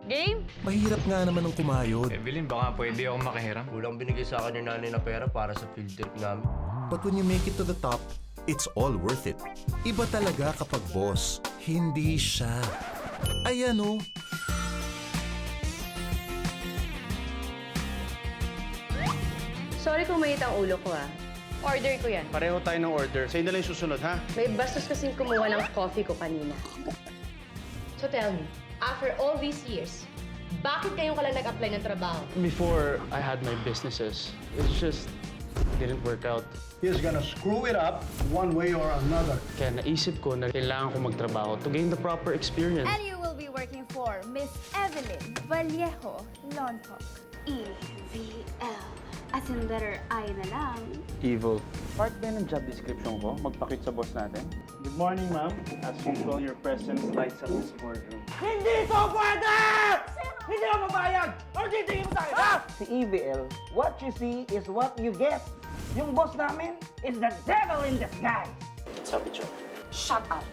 Game? Mahirap nga naman ang kumayod. Evelyn, baka pwede akong makihiram. Kulang binigay sa akin ni nanay na pera para sa field trip namin. But when you make it to the top, it's all worth it. Iba talaga kapag boss, hindi siya. Ayan o. Sorry kung mainit ang ulo ko Order ko yan. Pareho tayo ng order. Sa'yo na lang yung susunod, ha? May bastos kasing kumuha ng coffee ko kanina. So tell me, after all these years, bakit ngayon ka lang nag-apply ng trabaho? Before I had my businesses, it's just didn't work out. He's gonna screw it up one way or another. Kaya naisip ko na kailangan ko magtrabaho to gain the proper experience. And you will be working for Miss Evelyn Vallejo Lontok. EVL. As in letter I na lang. Evil. Part ba ng job description ko? Magpakit sa boss natin? Good morning, ma'am. As usual, your presence lights up this boardroom. Hindi to pwede! Hindi ako mabayag! Ano titingin mo sa akin, ha? Si EVL, what you see is what you get. Yung boss namin is the devil in disguise. Sabi, Joe. Shut up.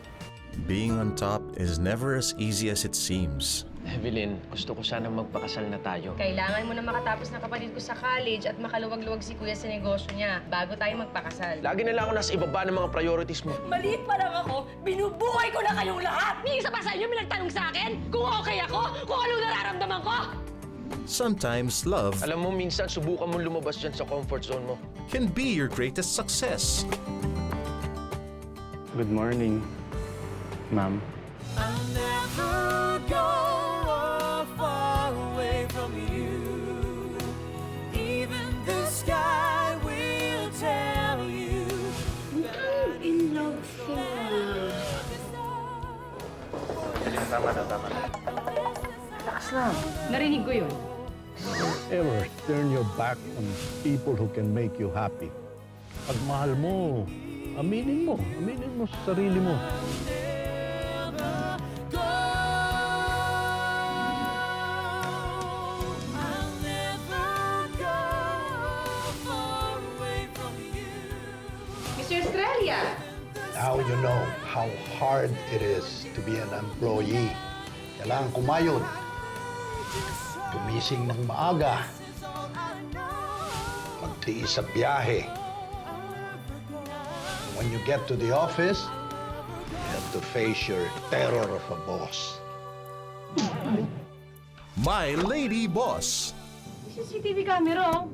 Being on top is never as easy as it seems. Evelyn, gusto ko sana magpakasal na tayo. Kailangan mo na makatapos na kapatid ko sa college at makaluwag-luwag si kuya sa negosyo niya bago tayo magpakasal. Lagi na lang ako nasa ibaba ng mga priorities mo. Maliit pa lang ako, binubuhay ko na kayong lahat! May isa pa sa inyo may nagtanong sa akin kung okay ako, kung ano nararamdaman ko! Sometimes love Alam mo, minsan subukan mo lumabas dyan sa comfort zone mo. can be your greatest success. Good morning, ma'am. In love siya. Tama na. Narinig ko yun. Ever turn your back on people who can make you happy. Pag mahal mo, aminin mo sa sarili mo. Mr. Estrella! Now you know how hard it is to be an employee. Kailangan kumayod. Gumising ng maaga. Magtiis sa biyahe. When you get to the office, you have to face your terror of a boss. My Lady Boss. CCTV camera